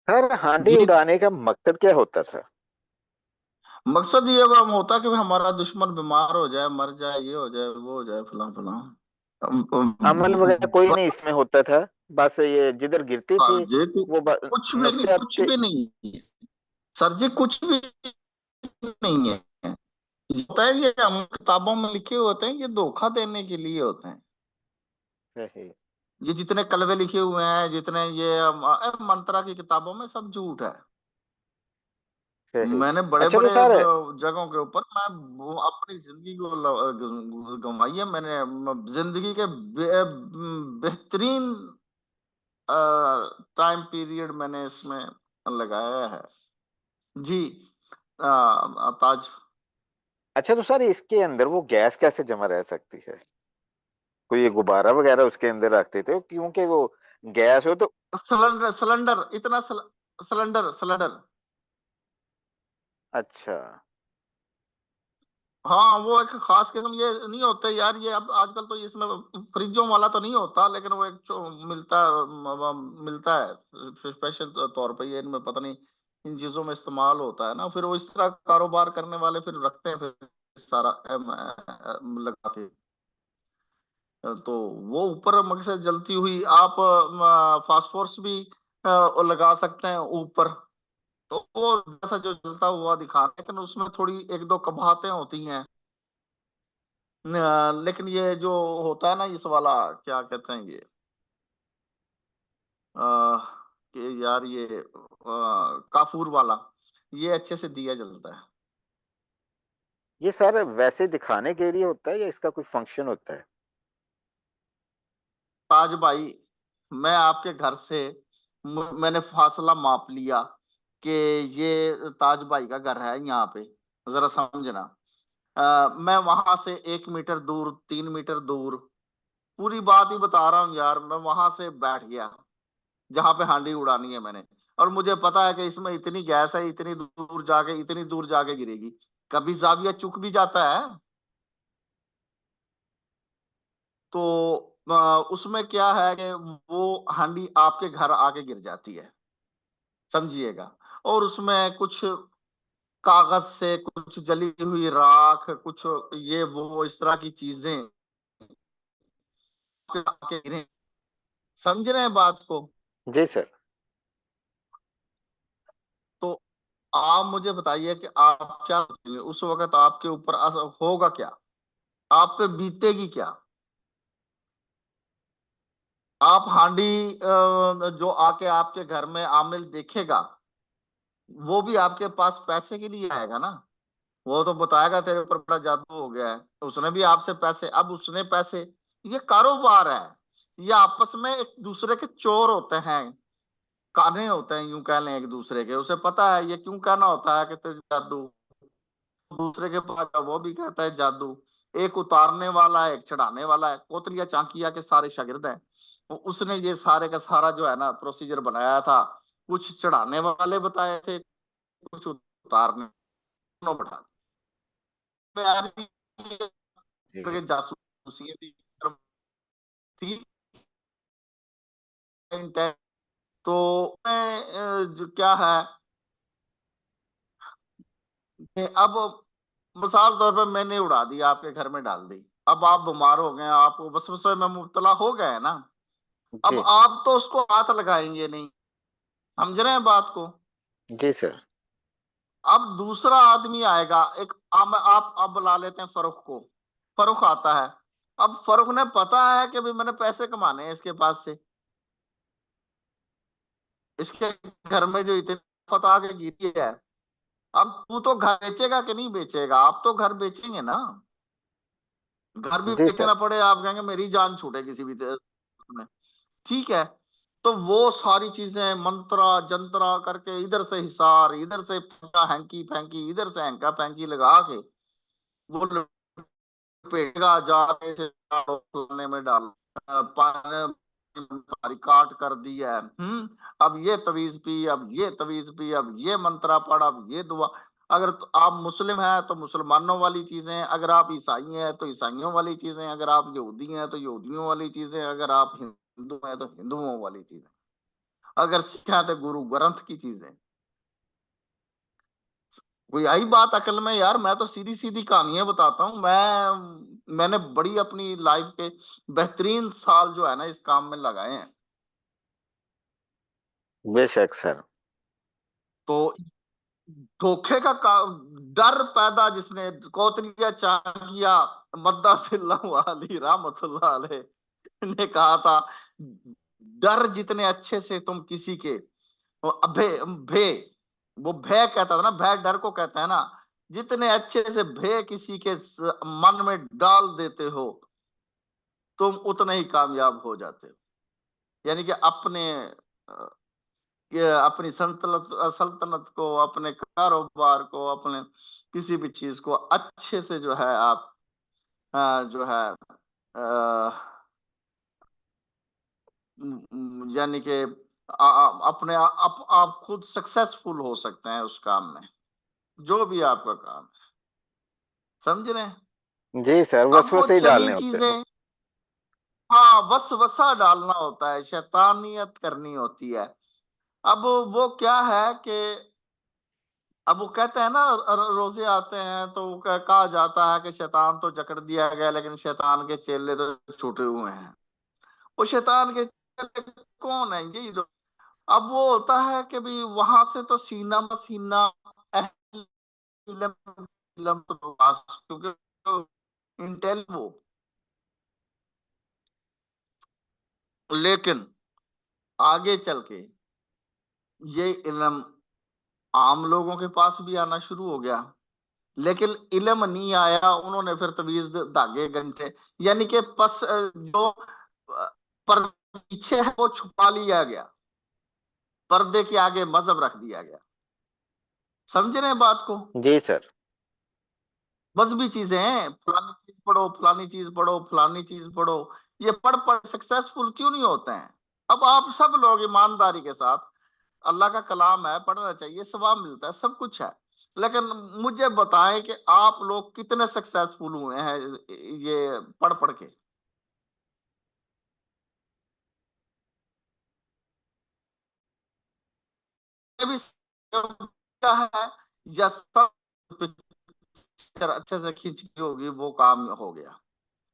Sir हांडी ये उड़ाने का मकसद क्या होता था? मकसद ये वो होता कि भाई हमारा दुश्मन बीमार हो जाए, मर जाए, ये हो जाए, वो हो जाए, फलां फलां। अमल वगैरह कोई नहीं इसमें होता था? बस ये जिधर गिरती थी जी वो कुछ भी नहीं, नुक्से कुछ आपके। भी नहीं सर जी, कुछ भी नहीं है। ये होता है, ये हम किताबों में लिखे होते हैं, ये धोखा देने के लिए होते हैं। सही। ये जितने कलवे लिखे हुए हैं, जितने ये मंत्रा की किताबों में, सब झूठ है। सही। मैंने बड़े अच्छा तो बड़े सर। जगहों के ऊपर मैं अपनी जिंदगी को गंवाई है मैंने। जिंदगी के बेहतरीन टाइम पीरियड मैंने इसमें लगाया है जी। ताज। अच्छा तो सर इसके अंदर वो गैस कैसे जमा रह सकती है? कोई ये गुब्बारा वगैरह उसके अंदर रखते थे क्योंकि वो गैस हो तो। सिलेंडर सिलेंडर इतना सिलेंडर सिलेंडर। अच्छा। हाँ, वो एक खास किस्म, ये नहीं होते यार, ये अब आजकल तो इसमें फ्रिजों वाला तो नहीं होता, लेकिन वो एक मिलता मिलता है स्पेशल तौर पे, ये इनमें पता नहीं इन चीजों में इस्तेमाल होता है ना, फिर वो इस तरह कारोबार करने वाले फिर रखते हैं, फिर सारा लगा के। तो वो ऊपर मग से जलती हुई आप फास्फोरस भी लगा सकते हैं ऊपर। तो वो जैसा जो जलता हुआ दिखा रहा है, लेकिन उसमें थोड़ी एक दो कबाहटें होती हैं। लेकिन ये जो होता है ना, इस वाला क्या कहते हैं ये, कि यार ये काफूर वाला, ये अच्छे से दिया जलता है। ये सर वैसे दिखाने के लिए होता है या इसका कोई फंक्शन होता है? ताज भाई, मैं आपके घर से मैंने फासला माप लिया कि ये ताज भाई का घर है यहाँ पे, जरा समझना। मैं वहां से 1 मीटर दूर, 3 मीटर दूर, पूरी बात ही बता रहा हूँ यार, मैं वहां से बैठ गया जहां पे हांडी उड़ानी है मैंने। और मुझे पता है कि इसमें इतनी गैस है, इतनी दूर जाके गिरेगी। कभी जाविया चुक भी जाता है तो उसमें क्या है कि वो हांडी आपके घर आके गिर जाती है, समझिएगा। और उसमें कुछ कागज से, कुछ जली हुई राख, कुछ ये वो इस तरह की चीजें आपके आके गिरे। समझ रहे हैं बात को? जी सर। तो आप मुझे बताइए कि आप क्या सोचेंगे उस वक्त, आपके ऊपर होगा क्या, आप पे बीतेगी क्या? आप हांडी जो आके आपके घर में आमिल देखेगा, वो भी आपके पास पैसे के लिए आएगा ना। वो तो बताएगा तेरे ऊपर बड़ा जादू हो गया है, तो उसने भी आपसे पैसे, अब उसने पैसे, ये कारोबार है। ये आपस में एक दूसरे के चोर होते हैं, काने होते हैं, यूं कह लें एक दूसरे के। उसे पता है ये क्यों कहना होता है कि तेरे जादू। दूसरे के पास जाओ, वो भी कहता है जादू। एक उतारने वाला है, एक चढ़ाने वाला है। कोतलिया चांकिया के सारे शागिर्द हैं। उसने ये सारे का सारा जो है ना प्रोसीजर बनाया था। कुछ चढ़ाने वाले बताए थे, कुछ उतारने, दोनों बैठा दिए। यार जी। ये जासूसी भी थी। तो मैं जो क्या है कि अब मिसाल तौर पर मैंने उड़ा दी, आपके घर में डाल दी। अब आप बीमार हो गए, आपको वसवसे में मुब्तला हो गए ना। अब जी। आप तो उसको हाथ लगाएंगे नहीं, समझ रहे हैं बात को? जी सर। अब दूसरा आदमी आएगा, एक आप अब बुला लेते हैं फरुख को। फरुख आता है। अब फरुख ने पता है कि भाई मैंने पैसे कमाने हैं इसके पास से, इसके घर में जो इतनी फता के गिरी है। अब तू तो घर बेचेगा कि नहीं बेचेगा? आप तो घर बेचेंगे ना। घर भी जी सर। बेचना पड़े, आप कहेंगे मेरी जान छूटे किसी भी में। ठीक है। तो वो सारी चीजें मंत्रा जंत्रा करके, इधर से हिसार, इधर से हैंकी फैंकी, इधर से हैंका फैंकी लगा के वो लपेटेगा, जाके से खाने में डाल, पानी सारी काट कर दी है। अब ये तवीज पी, अब ये तवीज पी, अब ये मंत्रा पढ़, अब ये दुआ। अगर तो आप मुस्लिम हैं तो मुसलमानों वाली चीजें, अगर आप ईसाई हैं तो ईसाइयों वाली चीजें, अगर आप यहूदी हैं तो यहूदियों वाली चीजें, अगर आप हिंदू हैं तो हिंदुओं वाली चीजें। अगर सीखा तो गुरु ग्रंथ की चीजें। कोई आई बात अकल में यार? मैं तो सीधी सीधी कहानियां बताता हूँ। मैंने बड़ी अपनी लाइफ के बेहतरीन साल जो है ना इस काम में लगाए हैं। बेशक सर। तो धोखे का डर पैदा जिसने कौतलिया चाकिया मद्दासिल्लाहु अलैहि रहमतुल्लाह अलैह ने कहा था, डर जितने अच्छे से तुम किसी के अभे भे वो भय कहता था ना, भय डर को कहते हैं ना, जितने अच्छे से भय किसी के मन में डाल देते हो तुम उतने ही कामयाब हो जाते हो। यानी कि अपनी सल्तनत को, अपने कारोबार को, अपने किसी भी चीज को अच्छे से जो है आप जो है यानी कि अपने आप खुद सक्सेसफुल हो सकते हैं उस काम में, जो भी आपका काम है। समझ रहे हैं? जी सर, अब वो वसवसे ही चली डालने होते हैं। चीजें, हाँ वसा डालना होता है, शैतानियत करनी होती है। अब वो क्या है कि अब वो कहते हैं ना, रोजे आते हैं तो कहा जाता है कि शैतान तो जकड़ दिया गया लेकिन शैतान के चेले तो छूटे हुए हैं। वो शैतान के चेले कौन है? यही लोग। अब वो होता है कि भी वहां से तो सीना मसीना अहले इल्म इल्म तो क्योंकि इंटेल वो, लेकिन आगे चल के ये इल्म आम लोगों के पास भी आना शुरू हो गया। लेकिन इल्म नहीं आया, उन्होंने फिर तवीज धागे गंठे, यानी कि जो पर पीछे है वो छुपा लिया गया, पर्दे के आगे मजहब रख दिया गया। समझ रहे हैं बात को? जी सर। मजहबी चीजें हैं, फलानी चीज पढ़ो, फलानी चीज पढ़ो, फलानी चीज पढ़ो। ये पढ़ पढ़ सक्सेसफुल क्यों नहीं होते हैं? अब आप सब लोग ईमानदारी के साथ, अल्लाह का कलाम है, पढ़ना चाहिए, सवाब मिलता है, सब कुछ है, लेकिन मुझे बताएं कि आप लोग कितने सक्सेसफुल हुए हैं ये पढ़ पढ़ के? ये भी क्या है, या सब पिक्चर अच्छे से खींच ली होगी वो काम हो गया,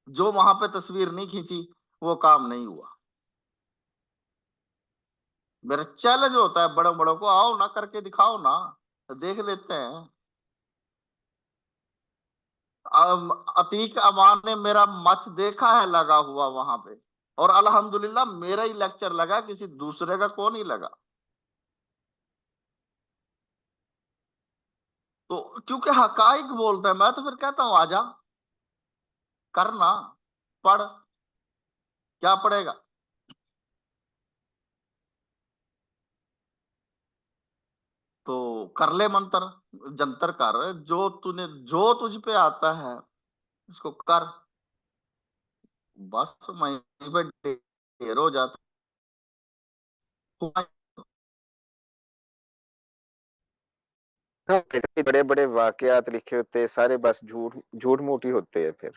जो वहां पे तस्वीर नहीं खींची वो काम नहीं हुआ। मेरा चैलेंज होता है बड़ों बड़ों को, आओ ना करके दिखाओ ना, देख लेते हैं। अतीक अमान ने मेरा मच देखा है लगा हुआ वहां पे, और अल्हम्दुलिल्लाह मेरा ही लेक्चर लगा, किसी दूसरे का को नहीं लगा। तो क्योंकि हकाइक बोलते हैं, मैं तो फिर कहता हूं आजा करना, पढ़, क्या पढ़ेगा? तो कर ले मंत्र जंतर कर, जो तुझ पे आता है इसको कर, बस वहीं पे ढेर हो जाता है। हाँ, बड़े बड़े वाकयात लिखे होते हैं सारे, बस झूठ झूठ मूठ ही होते हैं फिर।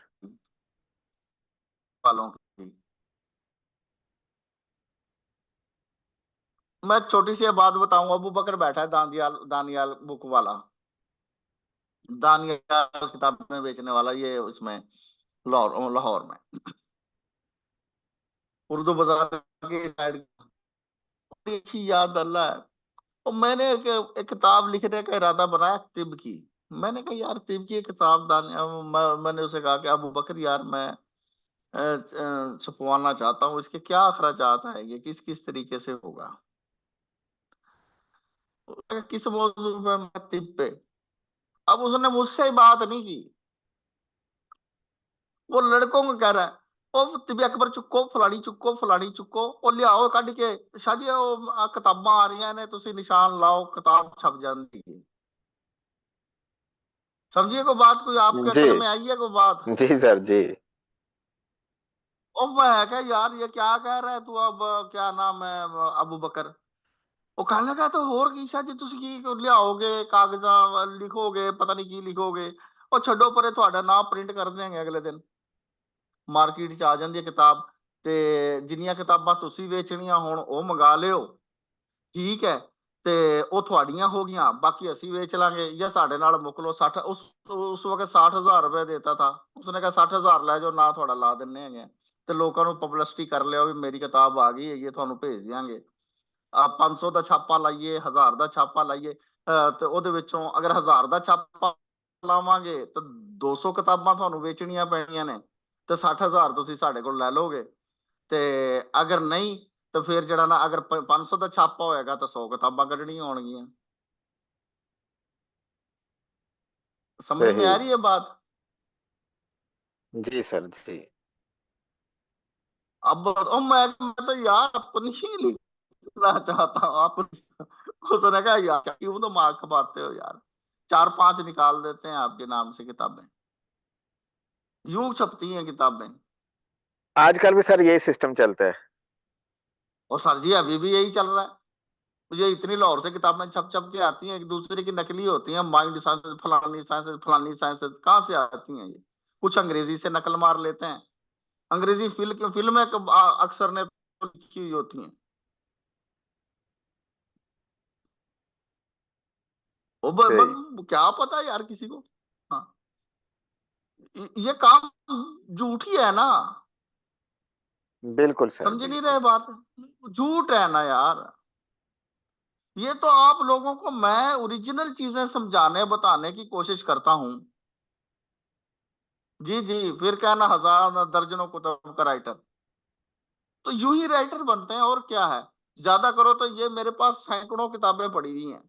वालों की मैं छोटी सी बात बताऊं, अबू बकर बैठा है दानियाल दानियाल बुक वाला, दानियाल किताबें बेचने वाला, ये उसमें लाहौर लाहौर में उर्दू बाजार की साइड, अच्छी याद अल्लाह है। और मैंने एक किताब लिखने का इरादा बनाया तिब की। मैंने कहा यार तिब की एक किताब मैंने उसे कहा कि अबू बकर यार मैं छपवाना चाहता हूँ, इसके क्या अखराजात आएंगे, किस किस तरीके से होगा? किस मौजू पे? मैं तिब पे। अब उसने मुझसे बात नहीं की, वो लड़कों को कह रहा है ओ तिबी अकबर चुको फलानी चुको और लियाओ कट के, शाजी किताबां आ रही ने, तुसी निशान लाओ, किताब छप जाती है। समझिए को बात, कोई आपके जी। अकल में आई है कोई बात? जी सर जी। ओ मैं क्या यार ये क्या कह रहा है तू? अब क्या नाम है, अबू बकर। वो कहने लगा तो होर की शाजी तुसी की लियाओगे, कागजा लिखोगे, पता नहीं की लिखोगे, और छड्डो परे, ਤੁਹਾਡਾ नाम प्रिंट कर देंगे अगले दिन, ਮਾਰਕੀਟ ਚ ਆ ਜਾਂਦੀ ਹੈ ਕਿਤਾਬ, ਤੇ ਜਿੰਨੀਆਂ ਕਿਤਾਬਾਂ ਤੁਸੀਂ ਵੇਚਣੀਆਂ ਹੋਣ ਉਹ ਮੰਗਾ ਲਿਓ, ਠੀਕ ਹੈ, ਤੇ ਉਹ ਤੁਹਾਡੀਆਂ ਹੋ ਗਈਆਂ, ਬਾਕੀ ਅਸੀਂ ਵੇਚ ਲਾਂਗੇ ਜਾਂ ਸਾਡੇ ਨਾਲ ਮੁੱਕ ਲਓ। 60 ਉਸ ਵਕਤ 60,000 ਰੁਪਏ ਦੇਤਾ था, उसने कहा 60,000 ਲੈ ਜਾਓ ਨਾ, ਤੁਹਾਡਾ ਲਾ ਦਿੰਨੇ ਹੈਗੇ ਤੇ ਲੋਕਾਂ ਨੂੰ ਪਬਲਿਸਿਟੀ ਕਰ ਲਿਆ ਵੀ ਮੇਰੀ ਕਿਤਾਬ ਆ ਗਈ ਹੈਗੀ, ਤੁਹਾਨੂੰ ਭੇਜ ਦਿਆਂਗੇ। ਆ 500 ਦਾ ਛਾਪਾ ਲਾਈਏ, 1000 ਦਾ ਛਾਪਾ ਲਾਈਏ, ਤੇ ਉਹਦੇ ਵਿੱਚੋਂ ਅਗਰ 1000 ਦਾ ਛਾਪਾ ਲਾਵਾਂਗੇ ਤਾਂ 200 ਕਿਤਾਬਾਂ ਤੁਹਾਨੂੰ ਵੇਚਣੀਆਂ ਪੈਣੀਆਂ ਨੇ, ਤੇ 60,000 ਤੁਸੀਂ ਸਾਡੇ ਕੋਲ ਲੈ ਲੋਗੇ। ਤੇ ਅਗਰ ਨਹੀਂ ਤਾਂ ਫਿਰ ਜਿਹੜਾ ਨਾ, ਅਗਰ 500 ਦਾ ਛਾਪਾ ਹੋਏਗਾ ਤਾਂ 100 ਕਿਤਾਬਾਂ ਕੱਢਣੀਆਂ ਹੋਣਗੀਆਂ। समझ में सही। आ रही है बात? जी सर जी। अब मैं तो यार अपनी ही लिखना चाहता हूँ, आप उसने कहा यार क्यों तो मार खपाते हो यार, 4-5 निकाल देते हैं आपके नाम से किताबें, यूं छपती हैं किताबें। आजकल भी सर यही सिस्टम चलता है। और सर जी अभी भी यही चल रहा है। मुझे इतनी लाहौर से किताबें छप छप के आती हैं, एक दूसरे की नकली होती हैं, माइंड साइंस फलानी साइंस कहाँ से आती हैं ये? कुछ अंग्रेजी से नकल मार लेते हैं, अंग्रेजी फिल्में अक्सर ने तो लिखी हुई होती हैं। वो सही। बस क्या पता यार किसी को। हाँ, ये काम झूठ ही है ना, बिल्कुल सर समझ नहीं बिल्कुल। रहे बात, झूठ है ना यार। ये तो आप लोगों को मैं ओरिजिनल चीजें समझाने बताने की कोशिश करता हूं। जी जी, फिर क्या ना, हजार ना दर्जनों कुतुब का राइटर, तो यूं ही राइटर बनते हैं और क्या है। ज्यादा करो तो ये मेरे पास सैकड़ों किताबें पड़ी हुई हैं,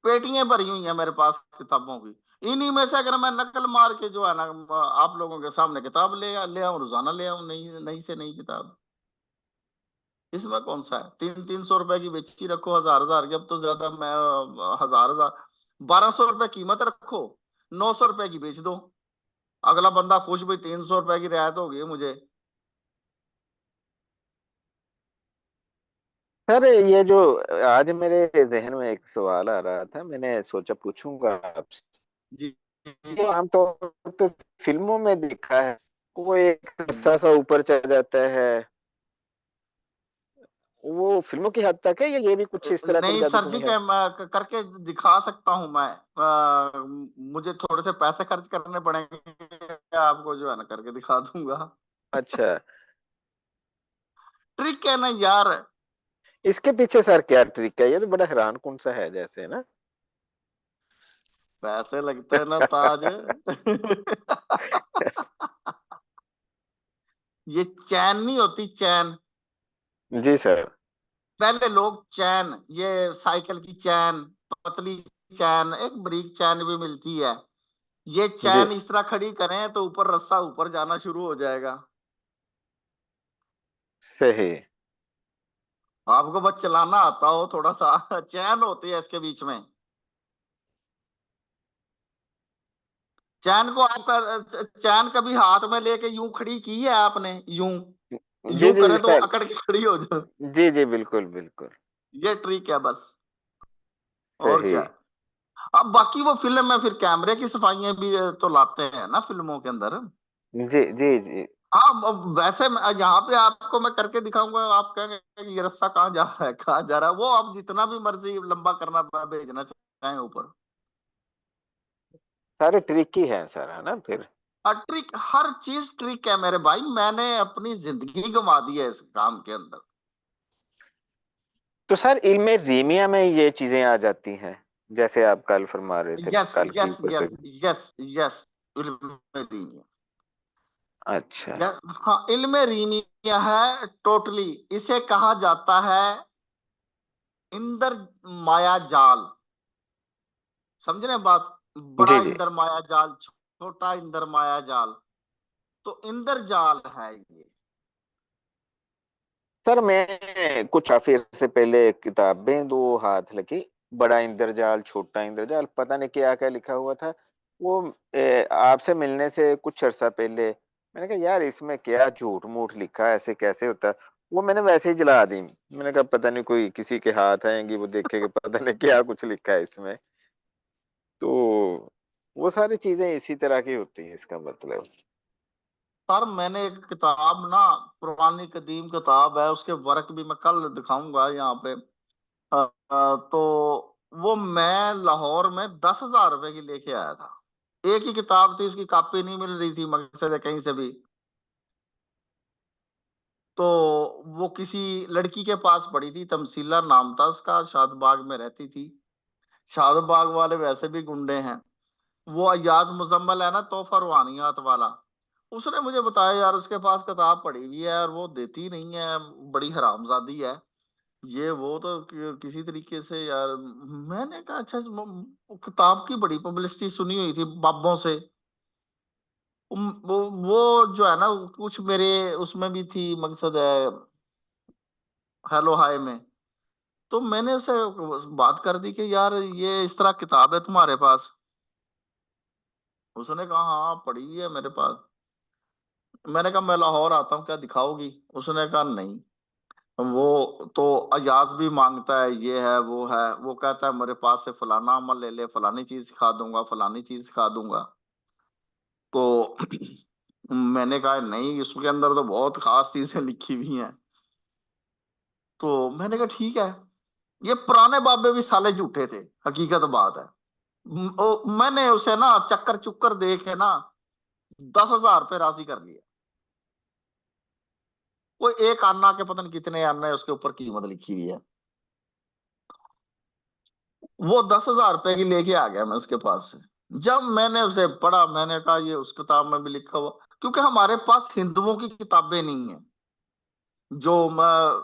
पेटियां भरी हुई हैं मेरे पास किताबों की। इन्हीं में से अगर मैं नकल मार के जो है ना आप लोगों के सामने किताब ले आऊं, रोजाना ले आऊं नई नई से नई किताब, इसमें कौन सा है? 300-300 रुपए की बेची रखो, 1000-1000 की, अब तो ज्यादा मैं 1000-1000 1200 रुपए कीमत रखो, 900 रुपए की बेच दो, अगला बंदा खुश, भाई 300 रुपए की रियायत हो गई मुझे। सर ये जो आज मेरे जहन में एक सवाल आ रहा था, मैंने सोचा पूछूंगा आपसे। जी ये आमतौर पे फिल्मों में देखा है, कोई एक रस्सा सा ऊपर चढ़ जाता है, वो फिल्मों की हद तक है या ये भी कुछ इस तरह की नहीं जादू सर जी, टूनी है? क्या मैं करके दिखा सकता हूं मैं, मुझे थोड़े से पैसे खर्च करने पड़ेंगे, आपको जो है ना करके दिखा दूंगा। अच्छा। ट्रिक है ना यार। इसके पीछे सर क्या ट्रिक है? ये तो बड़ा हैरान कौन सा है जैसे ना। पैसे लगते हैं ना ताज। ये चैन नहीं होती, चैन, जी सर। पहले लोग चैन, ये साइकिल की चैन, पतली चैन, एक बारीक चैन भी मिलती है, ये जी। चैन इस तरह खड़ी करें तो ऊपर रस्सा ऊपर जाना शुरू हो जाएगा। सही। आपको बस चलाना आता हो थोड़ा सा। चैन होती है इसके बीच में, चैन को आपका, चैन कभी हाथ में लेके यूं खड़ी की है आपने? यूं जी यूं जी करे तो इसका। अकड़ के खड़ी हो जाए। जी जी बिल्कुल बिल्कुल। ये ट्रिक है बस, और सही। क्या। अब बाकी वो फिल्म में फिर कैमरे की सफाइयां भी तो लाते हैं ना फिल्मों के अंदर। जी जी जी। हाँ, वैसे यहाँ पे आपको मैं करके दिखाऊंगा, आप कहेंगे कि ये रस्सा कहाँ जा रहा है, कहाँ जा रहा है, वो आप जितना भी मर्जी लंबा करना भेजना चाहें ऊपर। सारे ट्रिक ही है सर, है ना फिर? ट्रिक, हर चीज ट्रिक है मेरे भाई, मैंने अपनी जिंदगी गंवा दी है इस काम के अंदर। तो सर इल्म रीमिया में ये चीजें आ जाती हैं, जैसे आप कल फरमा रहे थे, यस कल की यस यस पुस्तक। यस यस, इल्म दीन। अच्छा। हाँ, इल्म रीमिया है टोटली, इसे कहा जाता है इंदर माया जाल। समझ रहे हैं बात? बड़ा जी जी। इंदर माया जाल, छोटा इंदर माया जाल, तो इंदर जाल है ये। सर मैं कुछ काफी से पहले किताबें दो हाथ लगी, बड़ा इंद्रजाल छोटा इंद्रजाल पता नहीं क्या क्या लिखा हुआ था, वो आपसे मिलने से कुछ अरसा पहले मैंने कहा यार इसमें क्या झूठ मूठ लिखा है, ऐसे कैसे होता है? वो मैंने वैसे ही जला दी। मैंने कहा पता नहीं कोई किसी के हाथ आएंगी, वो देखेगा पता नहीं क्या कुछ लिखा है इसमें। तो वो सारी चीजें इसी तरह की होती है, इसका मतलब। सर मैंने एक किताब ना, पुरानी कदीम किताब है, उसके वर्क भी मैं कल दिखाऊंगा यहाँ पे। तो वो मैं लाहौर में 10,000 रुपए की लेके आया था। एक ही किताब थी, उसकी कॉपी नहीं मिल रही थी मकसद है कहीं से भी। तो वो किसी लड़की के पास पड़ी थी, तमसीला नाम था उसका, शादबाग में रहती थी। शादबाग वाले वैसे भी गुंडे हैं। वो अयाज मुजम्मल है ना, तोहफा रूहानियात वाला, उसने मुझे बताया यार उसके पास किताब पड़ी हुई है और वो देती नहीं है, बड़ी हरामजादी है ये वो। तो किसी तरीके से यार, मैंने कहा अच्छा, किताब की बड़ी पब्लिसिटी सुनी हुई थी बाबों से। वो जो है ना, कुछ मेरे उसमें भी थी मकसद है, हेलो हाय में। तो मैंने उसे बात कर दी कि यार ये इस तरह किताब है तुम्हारे पास। उसने कहा हाँ पड़ी हुई है मेरे पास। मैंने कहा मैं लाहौर आता हूँ, क्या दिखाओगी? उसने कहा नहीं। वो तो अयाज भी मांगता है, ये है वो है, वो कहता है मेरे पास से फलाना अमल ले ले, फलानी चीज सिखा दूंगा, फलानी चीज सिखा दूंगा। तो मैंने कहा नहीं, इसके अंदर तो बहुत खास चीजें लिखी हुई हैं। तो मैंने कहा ठीक है। ये पुराने बाबे भी साले झूठे थे, हकीकत बात है। मैंने उसे ना चक्कर चुक्कर दे के ना 10,000 रुपये राजी कर लिया। वो एक आना के पता नहीं कितने आना है उसके ऊपर कीमत लिखी हुई है। वो 10,000 रुपए की लेके आ गया मैं उसके पास से। जब मैंने उसे पढ़ा, मैंने कहा ये उस किताब में भी लिखा हुआ, क्योंकि हमारे पास हिंदुओं की किताबें नहीं है जो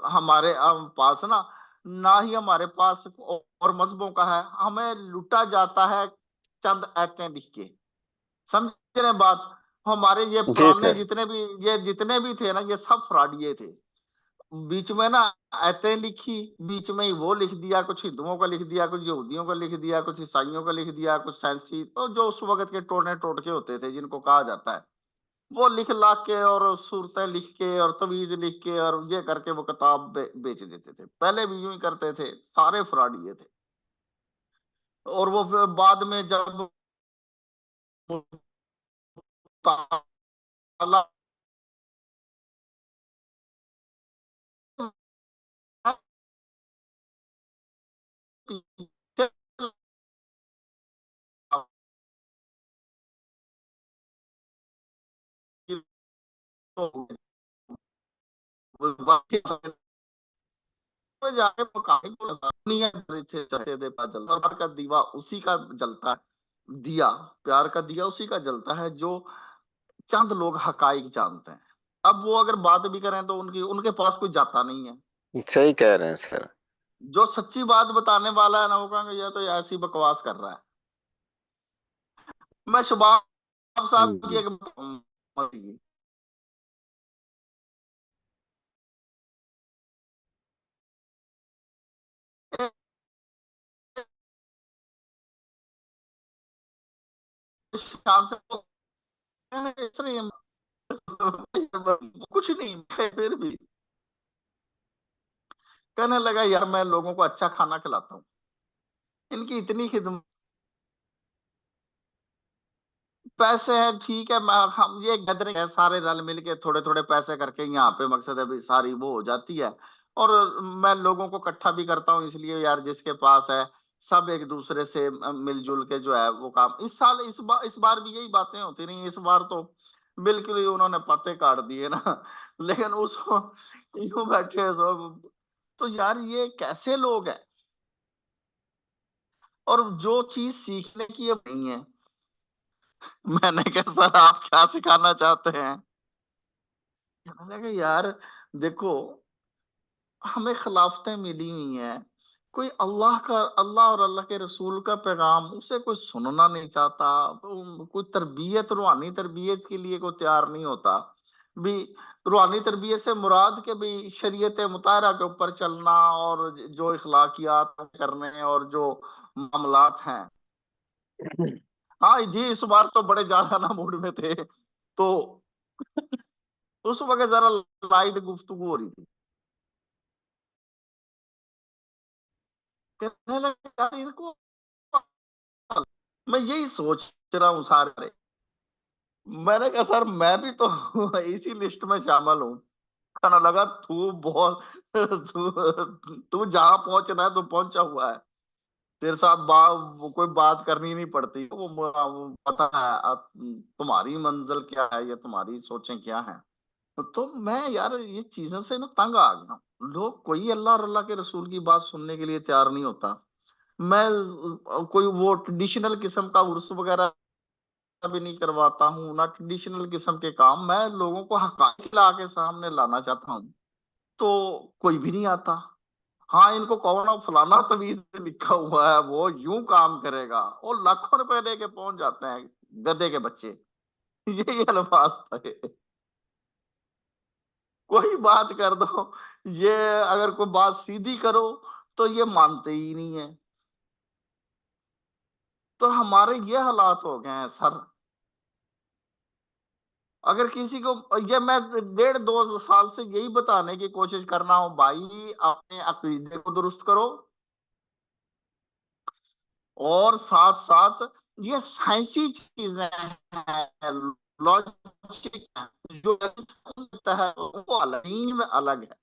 हमारे पास ना, ना ही हमारे पास और मजहबों का है। हमें लूटा जाता है चंद आयतें लिख के, समझ रहे हैं बात? हमारे ये जी पुराने सर। जितने भी, ये जितने भी थे ना, ये सब फ्रॉडिये थे। बीच में ना आयतें लिखी, बीच में ही वो लिख दिया, कुछ हिंदुओं का लिख दिया, कुछ यहूदियों का लिख दिया, कुछ ईसाइयों का लिख दिया, कुछ साइंसी, तो जो उस वक्त के टोने टोटके होते थे जिनको कहा जाता है, वो लिख ला के और सूरतें लिख के और तवीज लिख के और ये करके वो किताब बेच देते थे। पहले भी यूं ही करते थे, सारे फ्रॉड ये थे। और वो फिर बाद में जब ताला में जाके वो कहानी को नहीं है, थे चचे दे पा जलता, और प्यार का दीवा उसी का जलता है। दिया, प्यार का दिया उसी का जलता है जो चंद लोग हकाइक जानते हैं। अब वो अगर बात भी करें तो उनकी उनके पास कोई जाता नहीं है। सही कह रहे हैं सर। जो सच्ची बात बताने वाला है ना, वो कहेंगे ये तो ऐसी बकवास कर रहा है। मैं शबाब साहब की हम्म। एक बताऊं, शान से कुछ नहीं, फिर भी कहने लगा यार मैं लोगों को अच्छा खाना खिलाता हूँ, इनकी इतनी खिदमत, पैसे हैं ठीक है, हम ये गैदरिंग है, सारे रल मिल के थोड़े थोड़े पैसे करके यहाँ पे मकसद है भी सारी वो हो जाती है। और मैं लोगों को इकट्ठा भी करता हूँ, इसलिए यार जिसके पास है सब एक दूसरे से मिलजुल के जो है वो काम। इस साल इस बार भी यही बातें होती रही, इस बार तो बिल्कुल ही उन्होंने पत्ते काट दिए ना। लेकिन उस यूं बैठे हैं सब। तो यार ये कैसे लोग हैं? और जो चीज सीखने की अब नहीं है। मैंने कहा सर आप क्या सिखाना चाहते हैं? कहने लगे यार देखो, हमें खिलाफतें मिली हुई हैं, कोई अल्लाह और अल्लाह के रसूल का पैगाम उसे कोई सुनना नहीं चाहता, तो कोई तरबियत, रूहानी तरबियत के लिए कोई तैयार नहीं होता भी। रूहानी तरबियत से मुराद के भी शरीयत मुताहरा के ऊपर चलना और जो इखलाकियात करने और जो मामलात हैं। हाँ जी, इस बार तो बड़े ज्यादा ना मूड में थे, तो उस वक्त जरा लाइट गुफ्तगू हो रही थी। कहने लगे यार इनको, मैं यही सोच रहा हूँ सारे, मैंने कहा सर मैं भी तो इसी लिस्ट में शामिल हूँ। कहने लगा तू बहुत तू तू जहां पहुंचना है तो पहुंचा हुआ है, तेरे साथ वो कोई बात करनी नहीं पड़ती, वो पता है अब तुम्हारी मंजिल क्या है या तुम्हारी सोचें क्या है। तो मैं यार ये चीजों से ना तंग आ गया हूं। लोग कोई अल्लाह और अल्लाह के रसूल की बात सुनने के लिए तैयार नहीं होता। मैं कोई वो ट्रेडिशनल किस्म का उर्स वगैरह भी नहीं करवाता हूँ, ना ट्रेडिशनल किस्म के काम, मैं लोगों को हकाइक ला के सामने लाना चाहता हूँ। तो कोई भी नहीं आता। हाँ इनको कहो ना फलाना तवीज लिखा हुआ है वो यूं काम करेगा, और लाखों रुपए दे के पहुंच जाते हैं गधे के बच्चे। यही अल्फाज थे। कोई बात कर दो, ये अगर कोई बात सीधी करो तो ये मानते ही नहीं है। तो हमारे ये हालात हो गए हैं सर। अगर किसी को, ये मैं 1.5-2 साल से यही बताने की कोशिश कर रहा हूं, भाई अपने अकीदे को दुरुस्त करो, और साथ साथ ये साइंसी चीजें हैं, लॉजिक है, जो है वो अलग, दीन अलग है।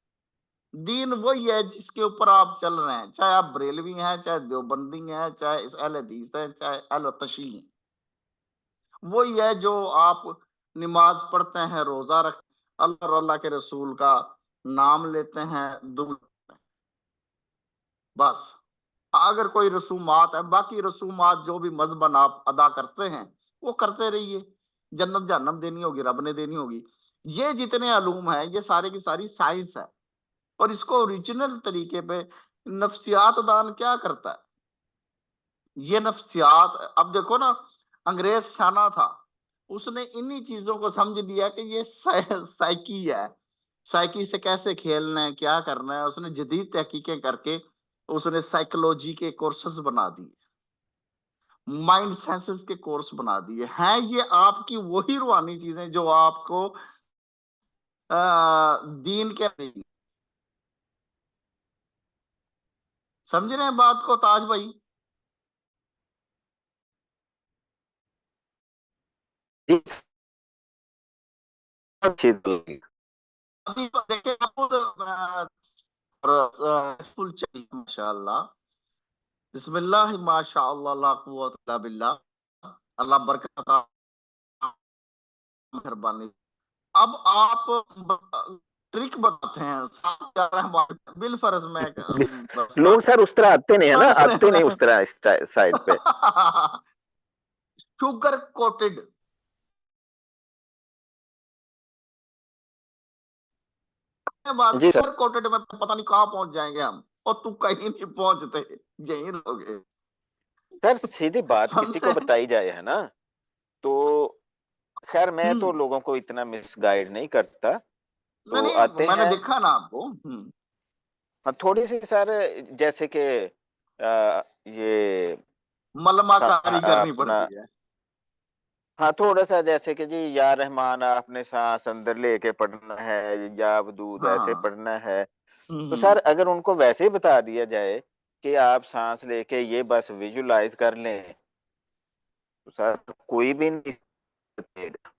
दीन वही है जिसके ऊपर आप चल रहे हैं, चाहे आप बरेलवी हैं, चाहे देवबंदी हैं, चाहे अहले हदीस हैं, चाहे अहले तशय्युह हैं। वही है जो आप नमाज पढ़ते हैं, रोजा रखते हैं, अल्लाह और अल्लाह के रसूल का नाम लेते हैं, बस। अगर कोई रसूमात है, बाकी रसूमात जो भी मजहबन आप अदा करते हैं वो करते रहिए। जन्नत जहन्नम देनी होगी रब ने देनी होगी। ये जितने अलूम है ये सारे की सारी साइंस है। और इसको ओरिजिनल तरीके पे नफ्सियात दान क्या करता है, ये नफ्सियात, अब देखो ना, अंग्रेज साना था, उसने इन्हीं चीजों को समझ लिया कि ये साइकी है, साइकी से कैसे खेलना है, क्या करना है। उसने जदीद तहकीकें करके उसने साइकोलॉजी के कोर्सेज बना दिए, माइंड साइंसेस के कोर्स बना दिए हैं। ये आपकी वही रूहानी चीजें जो आपको दीन के नहीं। समझ रहे हैं बात को ताज भाई? जी, सब चीज होगी। अभी तो देखे फुल चली माशाल्लाह, बिस्मिल्लाह माशाअल्लाह, ला कुव्वत इल्ला बिल्लाह, अल्लाह बरकत अता, मेहरबानी। अब आप ट्रिक बताते हैं, साथ जा रहे हैं बिल फर्ज में लोग सर उस तरह आते नहीं है ना, समझ आते नहीं रहे उस तरह इस साइड पे। हैं? शुगर कोटेड बात, जी सर। शुगर कोटेड में पता नहीं कहाँ पहुंच जाएंगे हम, और तू कहीं नहीं पहुंचते, यहीं रहोगे। सर सीधी बात किसी को समझे? बताई जाए है ना, तो खैर मैं तो हम्म। लोगों को इतना मिसगाइड नहीं करता। नहीं तो नहीं, आते मैंने हैं। देखा ना आपको। हाँ, थोड़ी सी सर, जैसे कि ये मलमाकारी करनी अपना, पड़ती है। हाँ थोड़ा सा जैसे कि जी या रहमान आपने सांस अंदर लेके पढ़ना है, या वदूद ऐसे हाँ। पढ़ना है। तो हम्म। सर अगर उनको वैसे ही बता दिया जाए कि आप सांस लेके ये बस विजुलाइज कर लें, तो सर कोई भी नहीं देगा।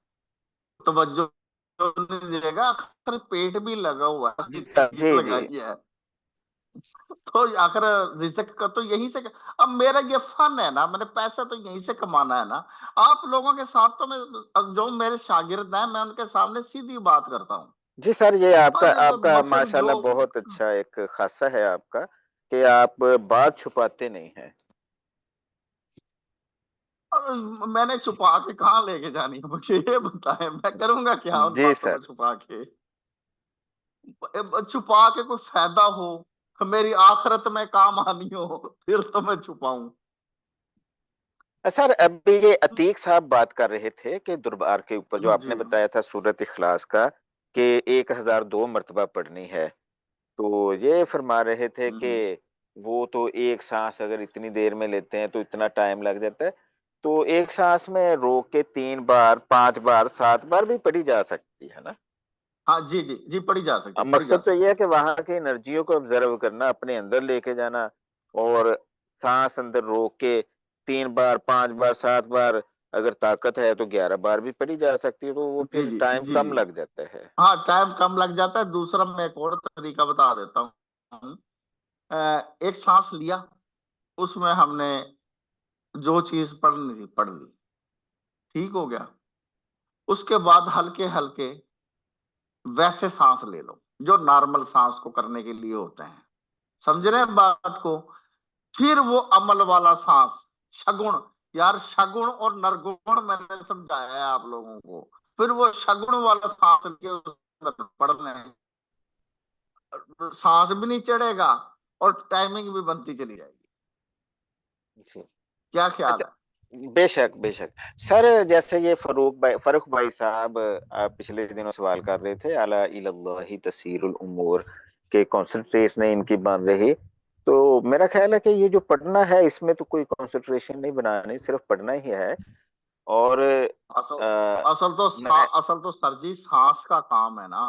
तवज्जो नहीं देगा, आखिर पेट भी लगा हुआ है, जी सर, तबीयत जी जी। लगाई है। तो आखिर रिस्क का तो यहीं से, अब मेरा ये फन है ना, मैंने पैसा तो यहीं से कमाना है ना। आप लोगों के साथ तो मैं, जो मेरे शागिर्द हैं मैं उनके सामने सीधी बात करता हूँ। जी सर, ये आपका और आपका मकसद जो, माशाल्लाह बहुत अच्छा एक खासा है आपका, कि आप बात छुपाते नहीं हैं। मैंने छुपा के कहाँ लेके जानी है, मुझे ये बताएं, मैं करूंगा क्या उन जी बातों सर। को छुपा के? छुपा के कोई फायदा हो, मेरी आखिरत में काम आनी हो, फिर तो मैं छुपाऊं। सर अभी ये अतीक साहब बात कर रहे थे कि दुर्बार के ऊपर जो जी। आपने बताया था सूरत इखलास का, कि 1002 मर्तबा पढ़नी है। तो ये फरमा रहे थे कि हम्म। वो तो एक सांस अगर इतनी देर में लेते हैं तो इतना टाइम लग जाता है। तो एक सांस में रोक के 3 बार, 5 बार, 7 बार भी पढ़ी जा सकती है ना। हाँ जी जी जी, पढ़ी जा सकती, अब पढ़ी जा मकसद तो ये सकती। है कि वहां की एनर्जियों को ऑब्जर्व करना, अपने अंदर लेके जाना, और सांस अंदर रोक के 3 बार, 5 बार, 7 बार अगर ताकत है तो 11 बार भी पढ़ी जा सकती है, तो वो जी फिर जी टाइम जी कम जी। लग जाता है। हाँ, टाइम कम लग जाता है। दूसरा मैं एक और तरीका बता देता हूँ। एक सांस लिया, उसमें हमने जो चीज पढ़नी थी पढ़ ली, ठीक हो गया। उसके बाद हल्के हल्के वैसे सांस ले लो जो नॉर्मल सांस को करने के लिए होते हैं। समझ रहे हैं बात को? फिर वो अमल वाला सांस, शगुण। यार, शगुन और निर्गुण मैंने समझाया है आप लोगों को। फिर वो शगुन वाला सांस लेके उसमें पढ़ना है। सांस भी नहीं चढ़ेगा और टाइमिंग भी बनती चली जाएगी। जी। क्या ख्याल अच्छा, है? बेशक बेशक। सर, जैसे ये फरूख भाई साहब, आप पिछले दिनों सवाल कर रहे थे, अला इलल्लाहि तसीरुल उमूर, के कंसंट्रेशन नहीं इनकी बन रही। तो मेरा ख्याल है कि ये जो पढ़ना है, इसमें तो कोई कंसंट्रेशन नहीं बनानी, सिर्फ पढ़ना ही है। और असल आ, मैं असल तो सर जी सांस का काम है ना।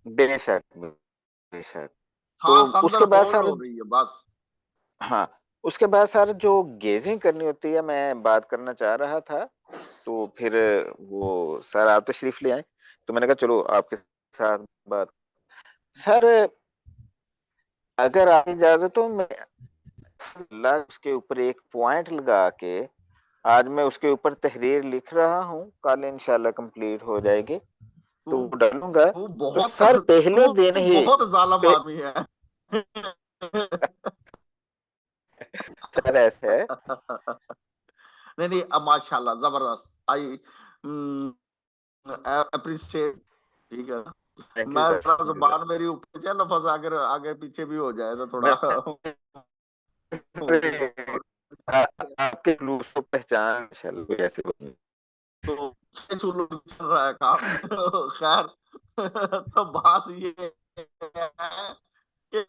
बेशक बेशक। तो सांस अंदर उसके बाद होल्ड सर, हो रही है बस। हाँ, उसके बाद सर जो गेजिंग करनी होती है, मैं बात करना चाह रहा था। तो फिर वो सर आप तशरीफ ले आए, तो मैंने कहा चलो आपके साथ बात। सर, अगर आप इजाजत हो, मैं उसके ऊपर एक पॉइंट लगा के आज मैं उसके ऊपर तहरीर लिख रहा हूँ, कल इंशाल्लाह कंप्लीट हो जाएगी, तू तो वो डालूंगा। तू तो बहुत सर पहले तू दिन ही बहुत जालिम पे, आदमी है। सर ऐसे है। नहीं नहीं, अब माशाल्लाह जबरदस्त। I appreciate. ठीक है। थैंक यू मैं सर, जरा थैंक यू सर। जुबान मेरी ऊपर से लफज अगर आगे पीछे भी हो जाए तो थोड़ा मैं आपके जुलूस को पहचान इंशाल्लाह ऐसे बनूं। तो चलो चल रहा है काम। खैर, तो बात ये है कि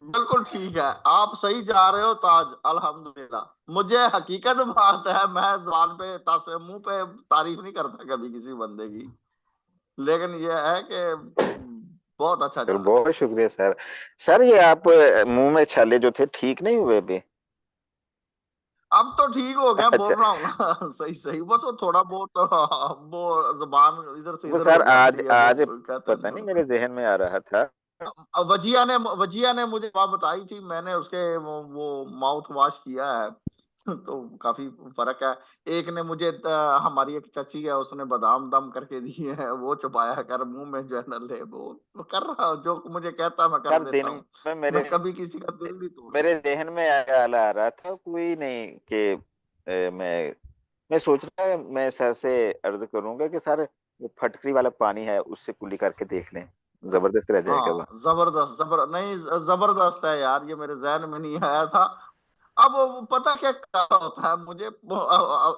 बिल्कुल ठीक है, आप सही जा रहे हो ताज, अल्हम्दुलिल्लाह। मुझे हकीकत बात है, मैं जुबान पे तासे मुंह पे तारीफ नहीं करता कभी किसी बंदे की, लेकिन ये है कि बहुत अच्छा सर जा रहा है। बहुत शुक्रिया सर। सर ये आप मुंह में छाले जो थे ठीक नहीं हुए अभी? अब तो ठीक हो गया, बोल अच्छा। रहा हूँ ना। सही सही, बस वो थोड़ा बहुत वो जुबान इधर से वो इधर हो सर जाती आज है, वो आज कहते पता नहीं मेरे हैं। जहन में आ रहा था। वजिया ने मुझे बात बताई थी, मैंने उसके वो माउथ वॉश किया है। तो काफी फर्क है। एक ने मुझे हमारी एक चाची है, उसने बादाम दम करके दिए हैं, वो चबाया कर मुंह में जो है न ले, वो कर रहा हूँ जो मुझे कहता है मैं कर सर देता दिन हूँ। में मैं मेरे कभी किसी का दिल नहीं तोड़ता। मेरे जहन में ख्याल आ रहा था, कोई नहीं कि मैं सोच रहा, मैं सर से अर्ज करूंगा कि सर वो फटकरी वाला पानी है उससे कुली करके देख लें, जबरदस्त रह जाएगा वो। हाँ, जबरदस्त, नहीं, जबरदस्त है यार, ये मेरे जहन में नहीं आया था। अब वो पता क्या होता है मुझे,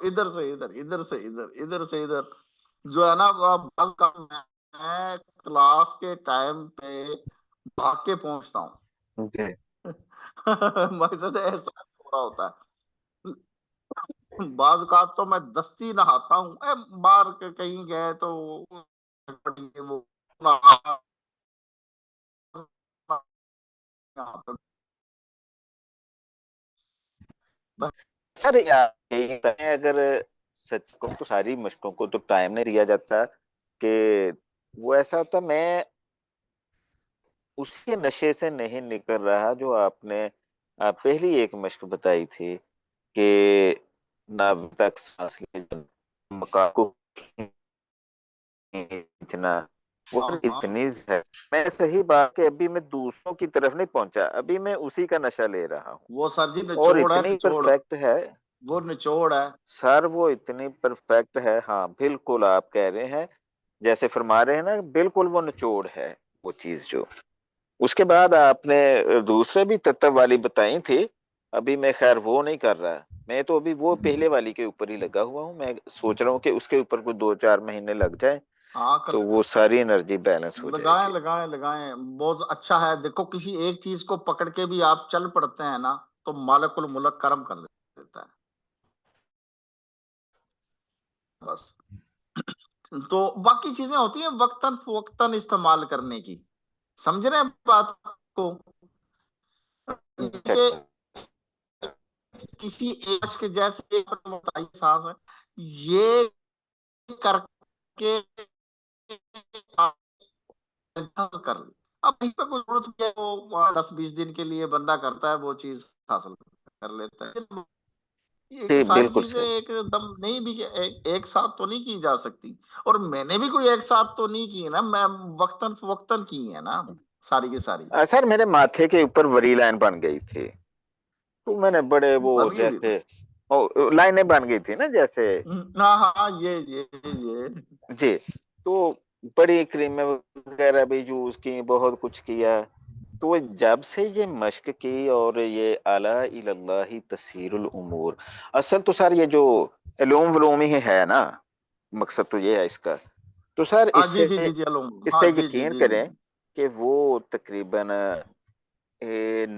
इधर से इधर, इधर से इधर, इधर से इधर, जो है ना, बस का मैं क्लास के टाइम पे भाग के पहुंचता हूँ। जी। मेरे साथ ऐसा थोड़ा होता है। बाज का तो मैं दस्ती नहाता हूँ। बाहर कहीं गए तो वो नहा- सर यार यही बताएं, अगर सच को तो सारी मशकों को तो टाइम नहीं दिया जाता, कि वो ऐसा होता, मैं उसी नशे से नहीं निकल रहा जो आपने पहली एक मश्क बताई थी, कि नाभि तक सांस ले, मका को खींचना, वो हाँ हाँ, इतनी है। मैं सही बात कि अभी मैं दूसरों की तरफ नहीं पहुंचा, अभी मैं उसी का नशा ले रहा हूँ। वो सर जी और निचोड़ है, इतनी निचोड़। परफेक्ट है वो निचोड़ है। सर, वो इतनी परफेक्ट है, हाँ बिल्कुल आप कह रहे हैं, जैसे फरमा रहे हैं ना, बिल्कुल वो निचोड़ है वो चीज जो। उसके बाद आपने दूसरे भी तत्व वाली बताई थी, अभी मैं खैर वो नहीं कर रहा। मैं तो अभी वो पहले वाली के ऊपर ही लगा हुआ हूँ, मैं सोच रहा हूँ कि उसके ऊपर कोई 2-4 महीने लग जाए, हाँ, तो वो सारी एनर्जी बैलेंस हो लगाएं जाएगी। लगाएं लगाएं, बहुत अच्छा है। देखो, किसी एक चीज को पकड़ के भी आप चल पड़ते हैं ना, तो मालिकुल मुल्क करम कर देता है बस। तो बाकी चीजें होती हैं वक्तन फवक्तन इस्तेमाल करने की। समझ रहे हैं बात को? कि किसी एक के जैसे एक बताइए सांस है, ये करके आप कर ली। अब कहीं पे कोई जरूरत नहीं है, वो 10-20 दिन के लिए बंदा करता है, वो चीज हासिल कर लेता है। ये जी सारी बिल्कुल चीजें सही। एकदम नहीं भी एक साथ तो नहीं की जा सकती। और मैंने भी कोई एक साथ तो नहीं की ना, मैं वक्तन वक्तन की है ना, सारी की सारी। सर मेरे माथे के ऊपर वरी लाइन बन गई थी, तो मैंने बड़े वो बन गई थी। जैसे लाइनें बन गई थी ना जैसे। हाँ हाँ, ये जी। तो बड़ी क्रीमें वगैरह भी यूज की, बहुत कुछ किया। तो जब से ये मश्क की और ये अला इलल्लाहि तसीरुल उमूर, असल तो सर ये जो एलोम विलोम ही है ना, मकसद तो ये है इसका। तो सर हाँ जी इससे जी जी जी, हेलो। हाँ इससे जी जी यकीन जी जी करें कि वो तकरीबन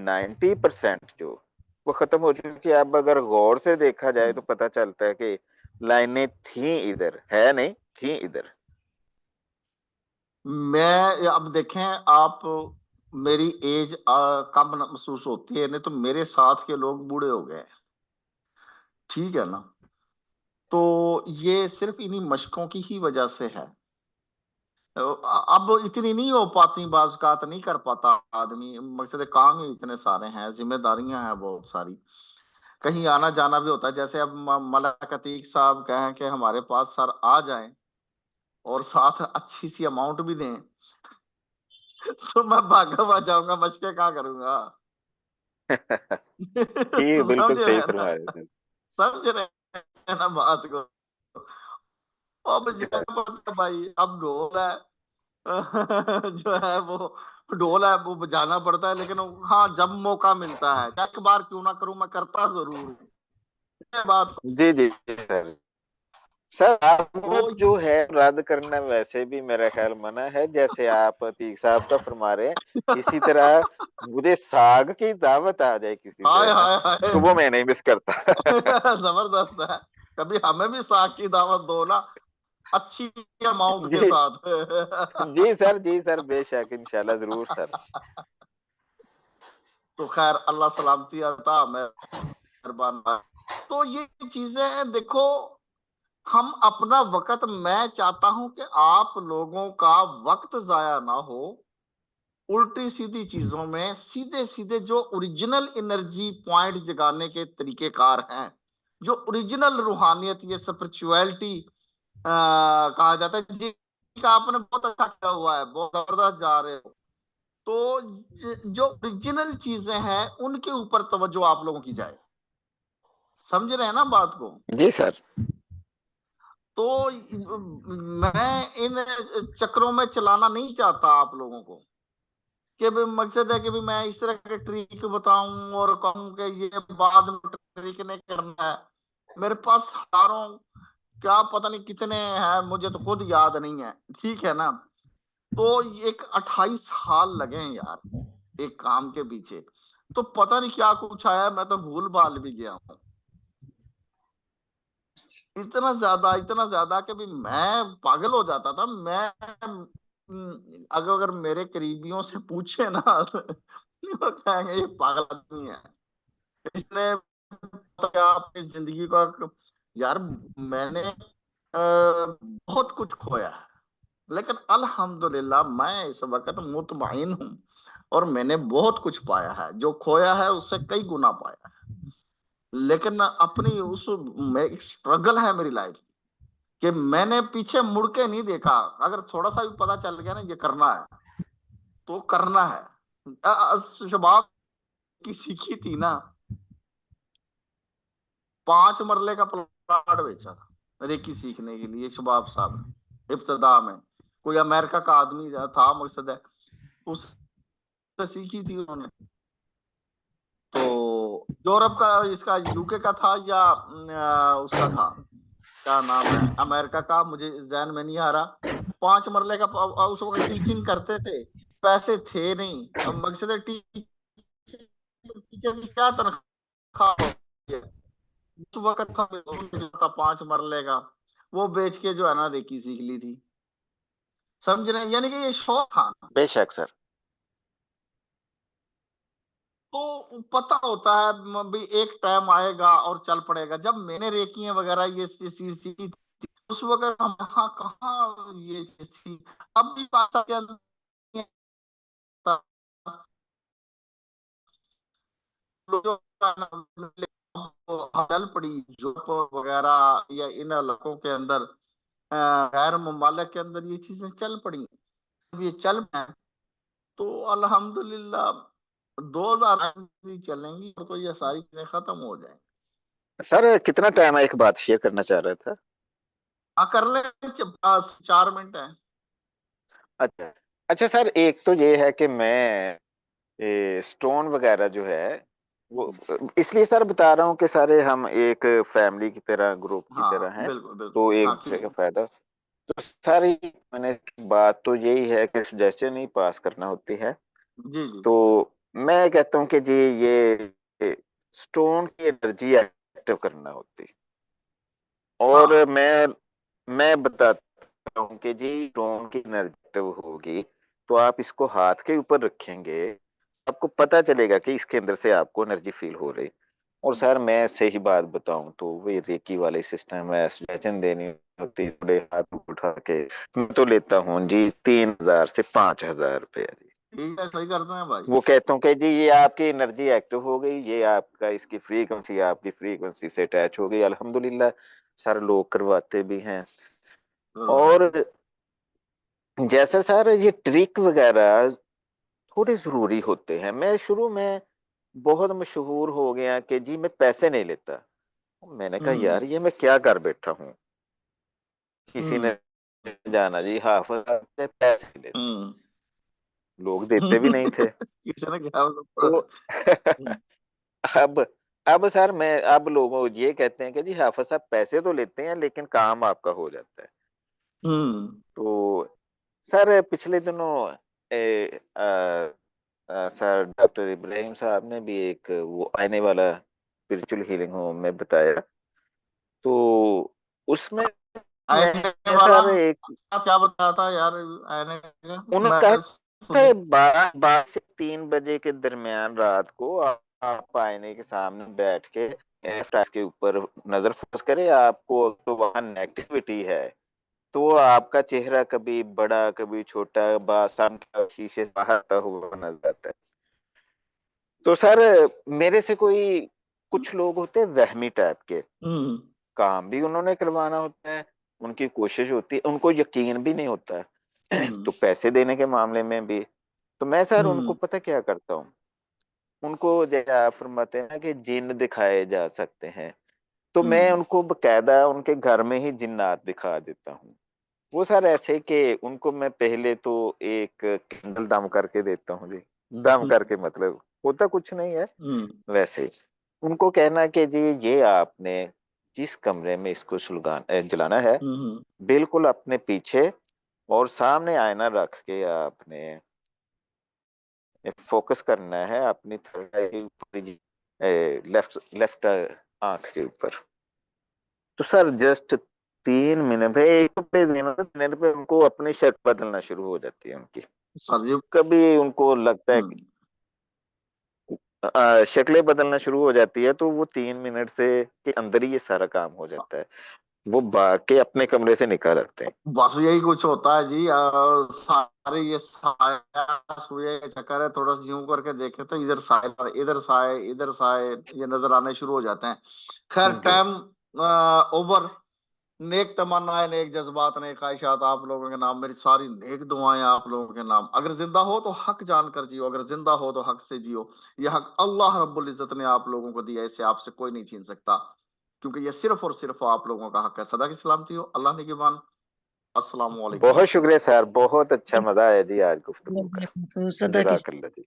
90% जो वो खत्म हो चुकी है। अब अगर गौर से देखा जाए जी। तो पता चलता है कि लाइनें थी इधर, है नहीं, थी इधर। मैं अब देखें आप, मेरी एज कम महसूस होती है, नहीं तो मेरे साथ के लोग बूढ़े हो गए हैं, ठीक है ना। तो ये सिर्फ इन्हीं मशकों की ही वजह से है। अब इतनी नहीं हो पाती, बाज़ नहीं कर पाता आदमी, मकसद काम ही इतने सारे हैं, जिम्मेदारियां हैं बहुत सारी, कहीं आना जाना भी होता है। जैसे अब मलक अतीक साहब कहें कि हमारे पास सर आ जाएं और साथ अच्छी सी अमाउंट भी दें, तो मैं भागा हुआ जाऊंगा, मशके क्या करूंगा। ये बिल्कुल समझ रहे सही हैं ना, फरमा रहे थे। समझ रहे हैं ना बात को। अब जी सर। जाना पड़ता है भाई, अब ढोल है। जो है वो ढोल है, वो बजाना पड़ता है, लेकिन हाँ जब मौका मिलता है, क्या एक बार क्यों ना करूं, मैं करता जरूर हूँ। ये बात। जी जी जी सर। सर आपका तो जो है रद्द करना वैसे भी मेरा ख्याल मना है, जैसे आप अतीक साहब का फरमा रहे हैं। इसी तरह मुझे साग की दावत आ जाए किसी से हाय ना, हाय हाय, तो वो मैं नहीं मिस करता। जबरदस्त है। कभी हमें भी साग की दावत दो ना, अच्छी अमाउंट के जी साथ। जी सर, जी सर, बेशक इंशाल्लाह जरूर सर। तो खैर, अल्लाह सलामती अता, मेहरबान। तो ये चीजें हैं, देखो, हम अपना वक्त, मैं चाहता हूं कि आप लोगों का वक्त जाया ना हो उल्टी सीधी चीजों में, सीधे सीधे जो ओरिजिनल एनर्जी पॉइंट जगाने के तरीकेकार हैं, जो ओरिजिनल रूहानियत, ये स्पिरिचुअलिटी कहा जाता है जी, का आपने बहुत अच्छा किया हुआ है, बहुत जबरदस्त जा रहे हो। तो जो ओरिजिनल चीजें हैं उनके ऊपर तवज्जो आप लोगों की जाए, समझ रहे हैं ना बात को। जी सर। तो मैं इन चक्रों में चलाना नहीं चाहता आप लोगों को, कि भी मकसद है कि भी मैं इस तरह के ट्रिक बताऊं और कहूं कि ये बाद में ट्रिक नहीं करना है। मेरे पास हजारों, क्या पता नहीं कितने हैं, मुझे तो खुद याद नहीं है, ठीक है ना। तो एक 28 साल लगे हैं यार एक काम के पीछे, तो पता नहीं क्या कुछ आया, मैं तो भूल भाल भी गया हूँ। इतना ज्यादा कि भी मैं पागल हो जाता था। मैं अगर मेरे करीबियों से पूछे ना, वो कहेंगे ये पागल आदमी है, इसने क्या अपनी जिंदगी का। यार मैंने बहुत कुछ खोया है, लेकिन अल्हम्दुलिल्लाह मैं इस वक्त मुतमईन हूँ, और मैंने बहुत कुछ पाया है, जो खोया है उससे कई गुना पाया है। लेकिन अपनी उस में एक स्ट्रगल है मेरी लाइफ, कि मैंने पीछे मुड़ के नहीं देखा। अगर थोड़ा सा भी पता चल गया ना ये करना है, तो करना है। शबाब की सीखी थी ना, 5 मरले का प्लॉट बेचा था रेकी सीखने के लिए शबाब साहब ने, इब्तदा में। कोई अमेरिका का आदमी था, मकसद है उससे सीखी थी उन्होंने। तो यूरोप का, इसका यूके का था या उसका था, क्या नाम है, अमेरिका का, मुझे जहन में नहीं आ रहा। 5 मरले का उस वक्त टीचिंग करते थे, पैसे थे नहीं। अब मकसद है टीचर की क्या तनख्वाह होती है उस वक्त, था 5 मरले का, वो बेच के जो है ना रेकी सीख ली थी। समझ रहे हैं? यानी कि ये शौक था ना। बेशक सर। तो पता होता है भी एक टाइम आएगा और चल पड़ेगा। जब मैंने रेकियां वगैरह ये चीज सीखी थी, उस वक्त हम कहाँ कहाँ ये चीज थी। अब भी भाषा के अंदर जो चल पड़ी यूरोप वगैरह या इन इलाकों के अंदर, गैर मुमालिक के अंदर ये चीजें चल पड़ी। अब ये चल पाए तो अल्हम्दुलिल्लाह 2000 चलेंगी तो ये सारी चीजें खत्म हो जाएंगी। सर कितना टाइम है, एक बात शेयर करना चाह रहा था। हाँ कर ले, 4 मिनट है। अच्छा। अच्छा सर, एक तो ये है कि मैं स्टोन वगैरह जो है वो, इसलिए सर बता रहा हूँ कि सारे हम एक फैमिली की तरह, ग्रुप की तरह हाँ हैं, बिल्कुल बिल्कुल, तो एक हाँ दूसरे का ठीक। फायदा। तो सारी मैंने बात तो यही है कि सजेशन ही पास करना होती है। जी जी। तो मैं कहता हूँ कि जी ये स्टोन की एनर्जी एक्टिव करना होती, और हाँ। मैं बताता हूँ कि जी स्टोन की एनर्जी एक्टिव होगी तो आप इसको हाथ के ऊपर रखेंगे, आपको पता चलेगा कि इसके अंदर से आपको एनर्जी फील हो रही। और सर मैं सही बात बताऊं तो वही रेकी वाले सिस्टम है, सजेशन देनी होती है, थोड़े हाथ उठा के मैं तो लेता हूँ जी 3,000 से 5,000 रुपया जी। ठीक है, सही करते हैं भाई। वो कहता हूँ कि जी ये आपकी एनर्जी एक्टिव हो गई, ये आपका इसकी फ्रीक्वेंसी आपकी फ्रीक्वेंसी से अटैच हो गई, अल्हम्दुलिल्लाह। सर लोग करवाते भी हैं। और करवाते। जैसे सर ये ट्रिक वगैरह थोड़े जरूरी होते हैं। मैं शुरू में बहुत मशहूर हो गया कि जी मैं पैसे नहीं लेता। मैंने कहा हम्म यार ये मैं क्या कर बैठा हूँ, किसी हम्म ने जाना जी हाफिज साहब से पैसे लेते, हम्म। लोग देते भी नहीं थे। किसी ने क्या तो मतलब। अब अब सर मैं, अब लोगों ये कहते हैं कि जी हाफिज साहब पैसे तो लेते हैं लेकिन काम आपका हो जाता है। हम्म तो सर पिछले दिनों सर डॉक्टर इब्राहिम साहब ने भी एक वो आने वाला स्पिरिचुअल हीलिंग होम में बताया, तो उसमें आने मैंने वाला सर एक, क्या बताया था यार, आने का उन्होंने कहा मैं था सुनी। 12 से 3 बजे के दरमियान रात को आप आईने के सामने बैठ के फ्लैश के ऊपर नजर फोकस करें, आपको तो वहां नेगेटिविटी है तो वो आपका चेहरा कभी बड़ा कभी छोटा बासान का शीशे से बाहर आता हुआ नजर आता है। तो सर मेरे से कोई, कुछ लोग होते हैं वहमी टाइप के, हम्म काम भी उन्होंने करवाना होता है, उनकी कोशिश होती है, उनको यकीन भी नहीं होता है हम्म तो पैसे देने के मामले में भी, तो मैं सर उनको हम्म पता क्या करता हूँ, उनको जैसे आप फरमाते हैं ना कि जिन दिखाए जा सकते हैं, तो मैं हम्म उनको बकायदा उनके घर में ही जिन्नात दिखा देता हूँ। वो सर ऐसे कि उनको मैं पहले तो एक कैंडल दम करके देता हूँ जी, दम करके मतलब होता कुछ नहीं है, हम्म वैसे उनको कहना कि जी ये आपने जिस कमरे में इसको जलाना है हम्म बिल्कुल अपने पीछे और सामने आईना रख के आपने फोकस करना है अपनी थर्ड आई के ऊपर जी, लेफ्ट लेफ्ट आंख के ऊपर। तो सर जस्ट 3 मिनट है, एक पे देना था, 3 मिनट पे उनको अपनी शक्ल बदलना शुरू हो जाती है उनकी। सर जी। कभी उनको लगता है कि शक्लें बदलना शुरू हो जाती है, तो वो 3 मिनट से के अंदर ही ये सारा काम हो जाता है, वो भाग के अपने कमरे से निकल आते हैं। बस यही कुछ होता है जी। सारे ये साया सुए के चक्कर है, थोड़ा सा यूं करके देखे तो इधर साए इधर साए इधर साए ये नजर आने शुरू हो जाते हैं। खैर जी। Time over. नेक तमन्नाएं, नेक जज्बात, नेक ख्वाहिशात आप लोगों के नाम, मेरी सारी नेक दुआएं आप लोगों के नाम। अगर जिंदा हो तो हक जानकर जियो, अगर जिंदा हो तो हक से जियो। यह हक अल्लाह रब्बुल इज्जत ने आप लोगों को दिया, इसे आपसे कोई नहीं छीन सकता, क्योंकि ये सिर्फ और सिर्फ आप लोगों का हक है। सदा की सलामती हो, अल्लाह निगहबान। अस्सलाम वालेकुम। बहुत शुक्रिया सर, बहुत अच्छा मजा आया जी आज गुफ्तगू कर। तो सदा की जज़ाकल्लाह जी।